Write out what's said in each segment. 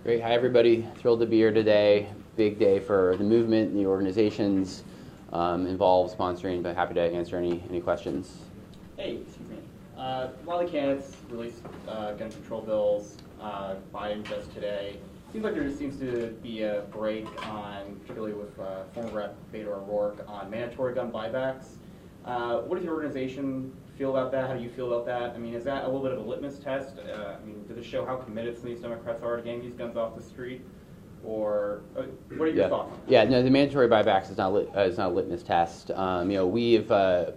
Great. Hi, everybody. Thrilled to be here today. Big day for the movement and the organizations involved sponsoring, but happy to answer any questions. Hey, excuse me. A lot of candidates released gun control bills. Biden just today. Seems like there just seems to be a break on, particularly with former Rep. Beto O'Rourke, on mandatory gun buybacks. What does your organization feel about that? How do you feel about that? I mean, is that a little bit of a litmus test? I mean, does it show how committed some of these Democrats are to getting these guns off the street? Or what are your thoughts on that? Yeah, no, the mandatory buybacks is not a litmus test. We've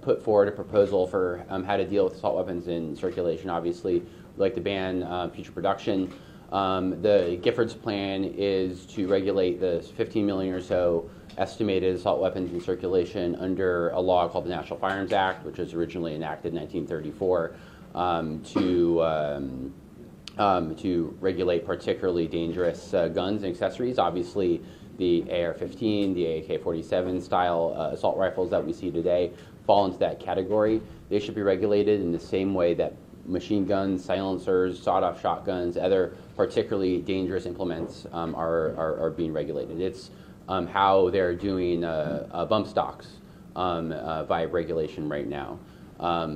put forward a proposal for how to deal with assault weapons in circulation. Obviously, we'd like to ban future production. The Gifford's plan is to regulate the 15 million or so estimated assault weapons in circulation under a law called the National Firearms Act, which was originally enacted in 1934 to regulate particularly dangerous guns and accessories. Obviously, the AR-15, the AK-47 style assault rifles that we see today fall into that category. They should be regulated in the same way that machine guns, silencers, sawed-off shotguns, other particularly dangerous implements are being regulated. It's how they're doing bump stocks by regulation right now.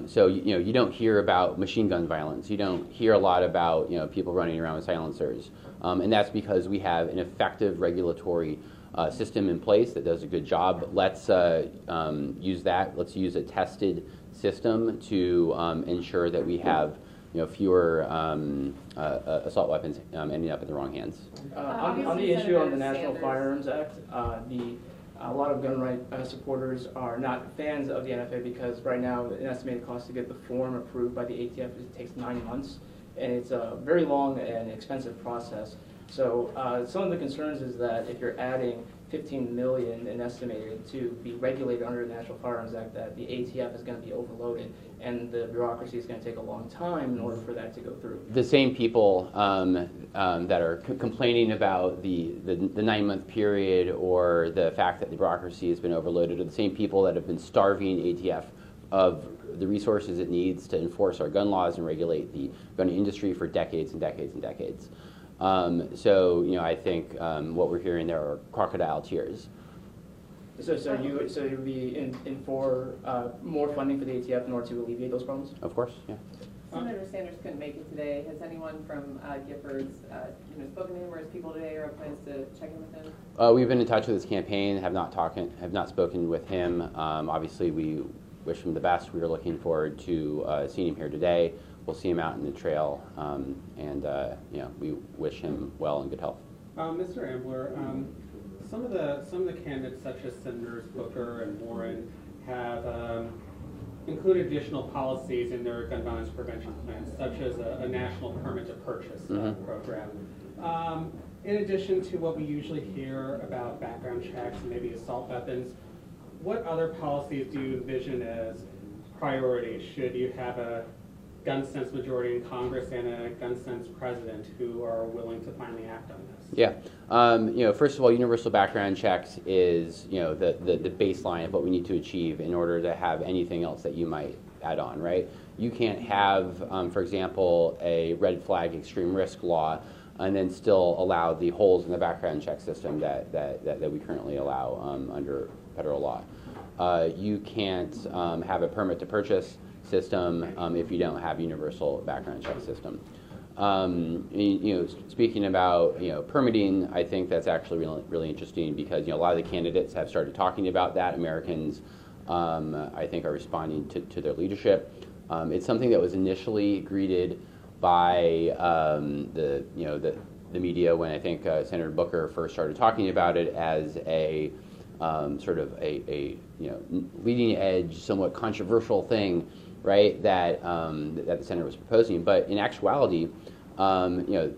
So you don't hear about machine gun violence. You don't hear a lot about people running around with silencers, and that's because we have an effective regulatory system in place that does a good job. Let's use that. Let's use a tested system to ensure that we have fewer assault weapons ending up in the wrong hands. On the issue of the National Firearms Act, a lot of gun right supporters are not fans of the NFA because right now an estimated cost to get the form approved by the ATF takes 9 months, and it's a very long and expensive process. So some of the concerns is that if you're adding 15 million and estimated to be regulated under the National Firearms Act, that the ATF is going to be overloaded and the bureaucracy is going to take a long time in order for that to go through. The same people that are complaining about the 9-month period or the fact that the bureaucracy has been overloaded are the same people that have been starving ATF of the resources it needs to enforce our gun laws and regulate the gun industry for decades and decades and decades. I think what we're hearing there are crocodile tears. So you'd be in for more funding for the ATF in order to alleviate those problems? Of course, yeah. Senator Sanders couldn't make it today. Has anyone from Gifford's spoken to him or his people today, or have plans to check in with him? We've been in touch with his campaign. Have not spoken with him. Obviously, we wish him the best. We are looking forward to seeing him here today. We'll see him out in the trail, and we wish him well and good health. Mr. Ambler, some of the candidates, such as Senators Booker and Warren, have included additional policies in their gun violence prevention plans, such as a national permit to purchase program. In addition to what we usually hear about background checks and maybe assault weapons, what other policies do you envision as priorities? Should you have a gun sense majority in Congress and a gun sense president who are willing to finally act on this? Yeah, first of all, universal background checks is the baseline of what we need to achieve in order to have anything else that you might add on, right? You can't have, for example, a red flag extreme risk law and then still allow the holes in the background check system that we currently allow under federal law. You can't have a permit to purchase system if you don't have universal background check system. Speaking about permitting, I think that's actually really interesting because a lot of the candidates have started talking about that. Americans, I think, are responding to their leadership. It's something that was initially greeted by the media when I think Senator Booker first started talking about it as a sort of a leading edge, somewhat controversial thing, right? That the Senate was proposing, but in actuality,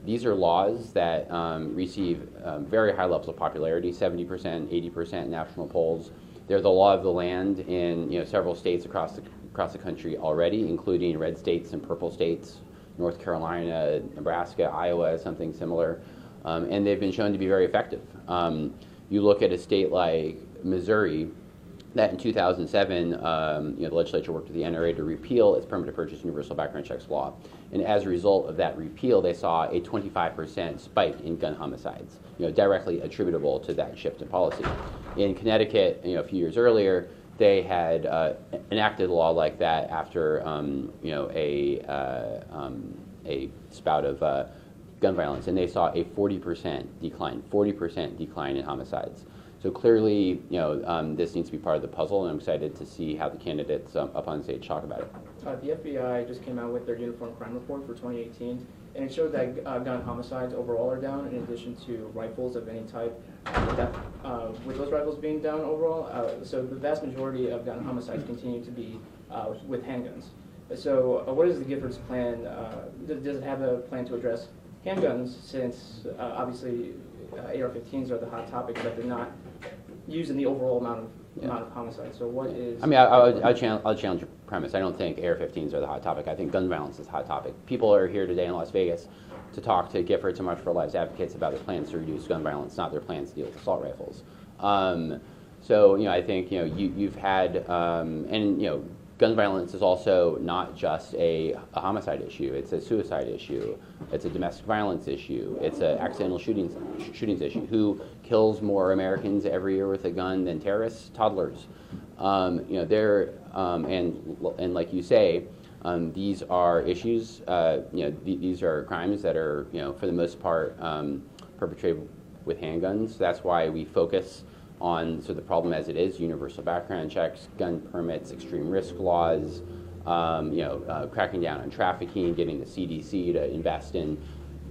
these are laws that receive very high levels of popularity, 70%, 80% national polls. They're the law of the land in several states across the country already, including red states and purple states, North Carolina, Nebraska, Iowa, something similar, and they've been shown to be very effective. You look at a state like Missouri, that in 2007, the legislature worked with the NRA to repeal its permit to purchase universal background checks law. And as a result of that repeal, they saw a 25% spike in gun homicides, directly attributable to that shift in policy. In Connecticut, a few years earlier, they had enacted a law like that after, a spout of gun violence, and they saw a 40% decline in homicides. So clearly, this needs to be part of the puzzle, and I'm excited to see how the candidates up on stage talk about it. The FBI just came out with their Uniform Crime Report for 2018, and it showed that gun homicides overall are down, in addition to rifles of any type, with those rifles being down overall. So the vast majority of gun homicides continue to be with handguns. So what is the Gifford's plan? Does it have a plan to address handguns, since obviously AR-15s are the hot topic, but they're not used in the overall amount of homicides. So what is... I mean, I'll challenge your premise. I don't think AR-15s are the hot topic. I think gun violence is the hot topic. People are here today in Las Vegas to talk to Gifford, to March for Lives advocates about their plans to reduce gun violence, not their plans to deal with assault rifles. So, I think, you've had, gun violence is also not just a homicide issue. It's a suicide issue. It's a domestic violence issue. It's an accidental shootings issue. Who kills more Americans every year with a gun than terrorists? Toddlers. And like you say, these are issues. These are crimes that are, for the most part, perpetrated with handguns. That's why we focus on the problem as it is: universal background checks, gun permits, extreme risk laws, cracking down on trafficking, getting the CDC to invest in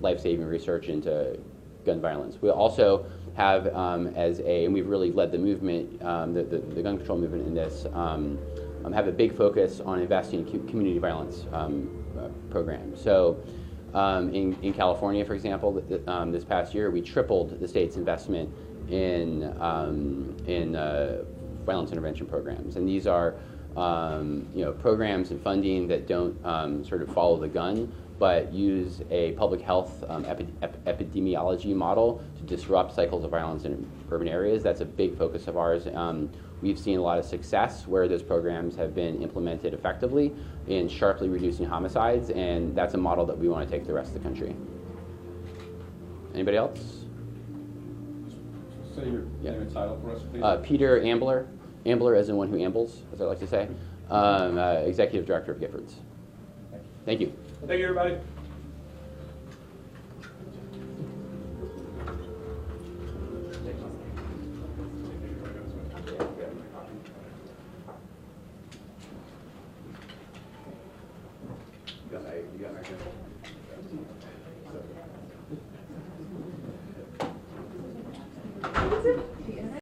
life-saving research into gun violence. We also have, and we've really led the movement, the gun control movement in this, have a big focus on investing in community violence programs. So in California, for example, this past year, we tripled the state's investment in violence intervention programs, and these are programs and funding that don't sort of follow the gun, but use a public health epidemiology model to disrupt cycles of violence in urban areas. That's a big focus of ours. We've seen a lot of success where those programs have been implemented effectively in sharply reducing homicides, and that's a model that we want to take to the rest of the country. Anybody else? Say your name and title for us, please. Peter Ambler. Ambler as in one who ambles, as I like to say. Executive Director of Giffords. Thank you. Thank you, everybody. What is it?